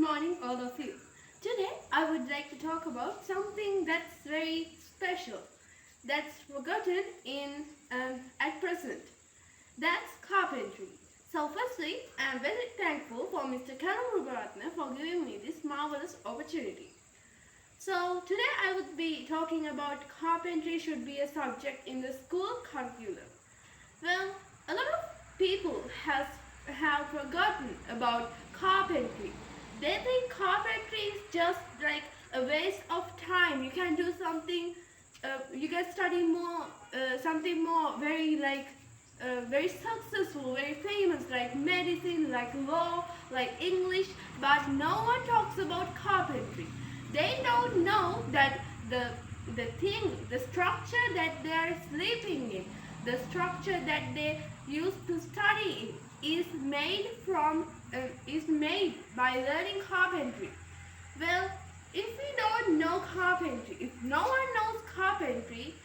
morning, all of you. Today, I would like to talk about something that's very special, that's forgotten at present. That's carpentry. So, firstly, I am very thankful for Mr. Kalam for giving me this marvelous opportunity. So, today I would be talking about carpentry should be a subject in the school curriculum. Well, a lot of people have forgotten about carpentry. They think carpentry is just like a waste of time. You can do something, you can study more, something more very successful, very famous, like medicine, like law, like English, but no one talks about carpentry. They don't know that the structure that they are sleeping in, the structure that they used to study in, is made by learning carpentry. Well, if we don't know carpentry, if no one knows carpentry,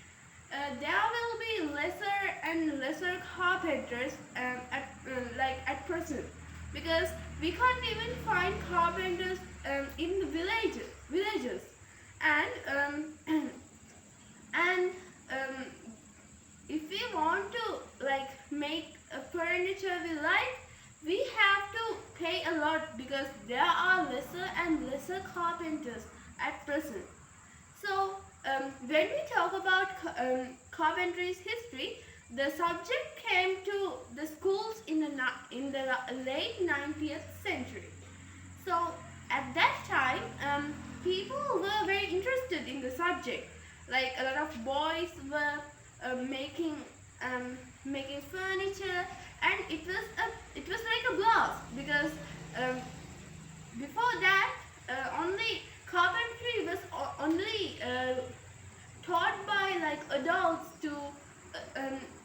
there will be lesser and lesser carpenters at present, because we can't even find carpenters in the villages, and if we want to make a furniture we like, we have to pay a lot, because there are lesser and lesser carpenters at present. So when we talk about carpentry's history, the subject came to the schools in the late 19th century. So at that time, people were very interested in the subject. Like a lot of boys were making furniture, and it was like a blast, because before that only carpentry was only taught by like adults to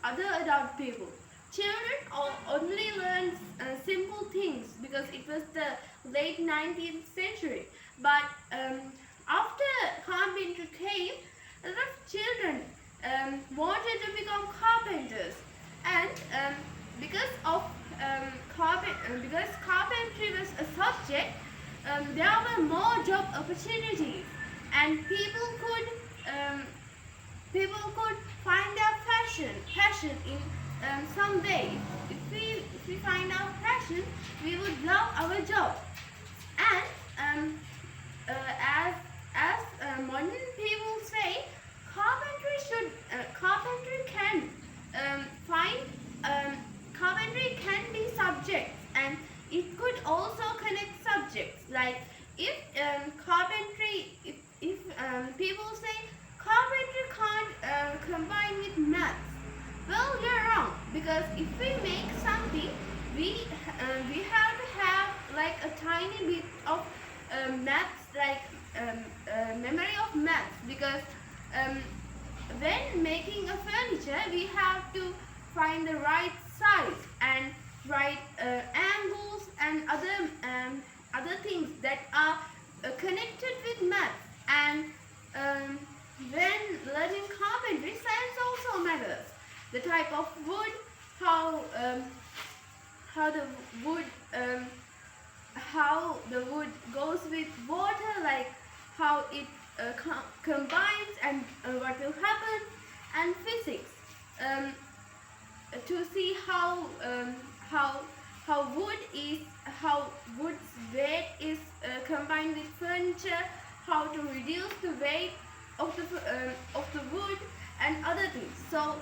other adult people. Children only learned simple things, because it was the late 19th century. But after carpentry came, a lot of children wanted to become carpenters, and because carpentry was a subject, there were more job opportunities, and people could find their passion in some way. If we find our passion, we would love our job. And as modern people say, carpentry can be subjects, and it could also connect subjects. Like if people say carpentry can't combine with maths, well, you're wrong, because if we make something, we have to have like a tiny bit of maths, like memory of maths, because when making a furniture, we have to find the right size and right angles and other things that are connected with math. And when learning carpentry, science also matters. The type of wood, how the wood goes with water, like how it combines, and what will happen, and physics, to see how wood's weight is combined with furniture, how to reduce the weight of the wood, and other things. So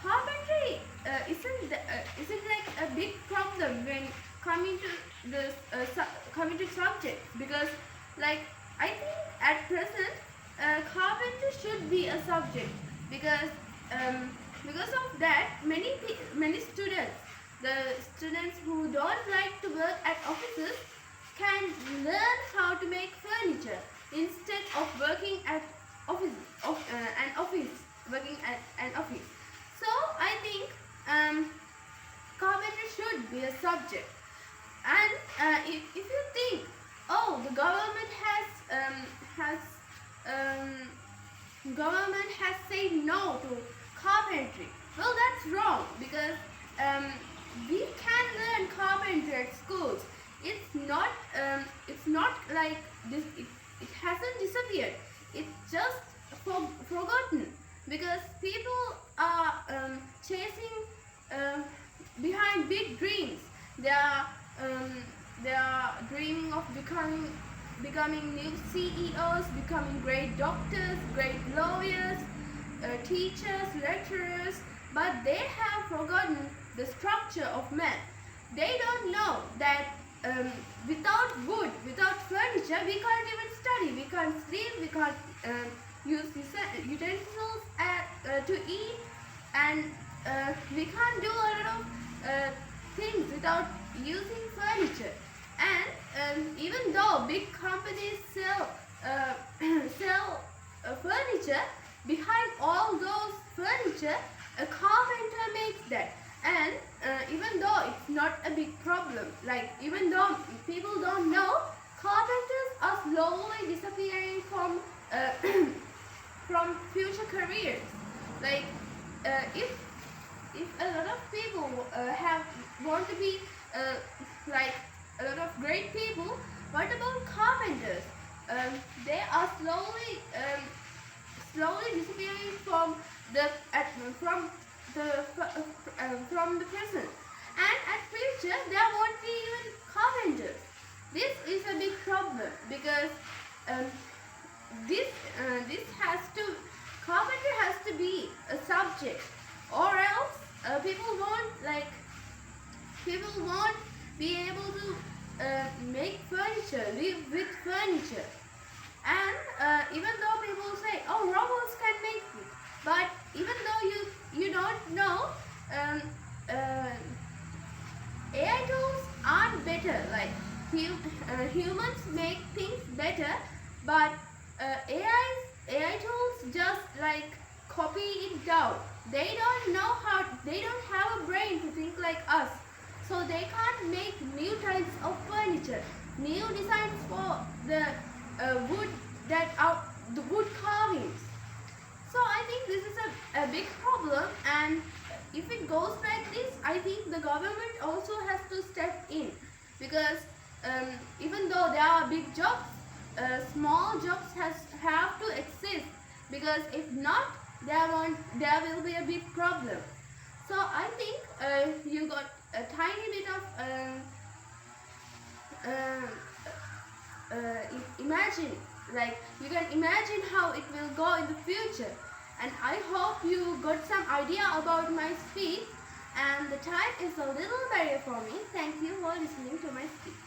carpentry isn't like a big problem when coming to subject, because like I think at present carpentry should be a subject, because of that many students, the students who don't like to work at offices, can learn how to make furniture instead of working at working at an office. So I think carpentry should be a subject. And if you think, oh, the government has said no to carpentry, well, that's wrong, because we can learn carpentry at schools. It's it's not like this. It hasn't disappeared. It's just forgotten because people are chasing behind big dreams. They are dreaming of becoming new CEOs, becoming great doctors, great lawyers, teachers, lecturers, but they have forgotten the structure of man. They don't know that without wood, without furniture, we can't even study, we can't sleep, we can't use utensils to eat, and we can't do a lot of things without using furniture. And even though big companies sell furniture, behind all those furniture, a carpenter makes that. And even though it's not a big problem, like even though people don't know, carpenters are slowly disappearing from from future careers. Like if a lot of people want to be like a lot of great people, what about carpenters? They are slowly disappearing from the present, and at future there won't be even carpenters. This is a big problem because carpenter has to be a subject, or else people won't be able to make furniture, live with furniture. And even though people say, oh, robots can make it, but even though you don't know, AI tools aren't better. Like humans make things better, but AI tools just like copy it down. They don't have a brain to think like us, so they can't make new types of furniture, new designs for the wood the wood carvings. So I think this is a big problem, and if it goes like this, I think the government also has to step in, because even though there are big jobs, small jobs have to exist, because if not, there will be a big problem. So I think you got a tiny bit of imagine, like you can imagine how it will go in the future, and I hope you got some idea about my speech. And the time is a little barrier for me. Thank you for listening to my speech.